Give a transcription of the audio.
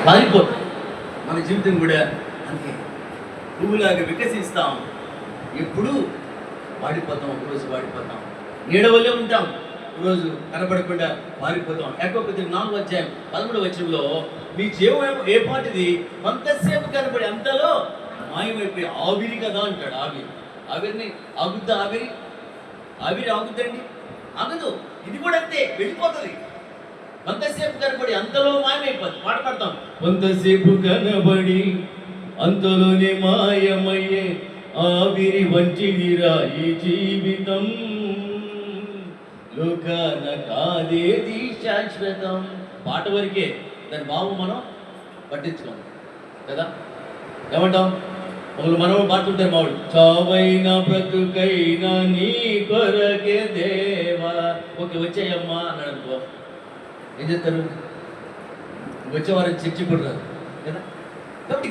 పారిపోతాం. మన జీవితం కూడా అంతే, పువ్వులాగా వికసిస్తాం, ఎప్పుడు వాడిపోతాం, ఒకరోజు వాడిపోతాం, నీడ వల్లే ఉంటాం, రోజు కనబడకుండా పారిపోతాం. యాకోబు 4:13 మీ జీవం ఏ పాటిది, కొంతసేపు కనబడి అంతలో మాయమైపోయి ఆవిరి కదా అంటాడు. ఆవిరిని ఆగుద్దా? ఆవిరి ఆగుద్దండి? ఆగదు. ఇది కూడా అంతే, వెళ్ళిపోతుంది. కొంతసేపు కనబడి అంతలో మాయమైపోతుంది. పాట పాడతాం, కొంతసేపు కనబడి అంతలోనే మాయమయ్యే ఆవిరి వంటిదిరా ఈ జీవితం, లోకాన కాదేది శాశ్వతం. పాట వరకే, దాని భావం మనం పట్టించుకోం కదా. ఏమంటాం? ఒకళ్ళు మనవాడు పాడుతుంటారు, మావాడు, చావైనా బ్రతుకైనా నీ కొరకే దేవా. ఓకే, వచ్చాయమ్మా అన్నాడు అనుకో, ఏం చేస్తారు? వచ్చేవారు చర్చి కూడా రాదు కదా. కాబట్టి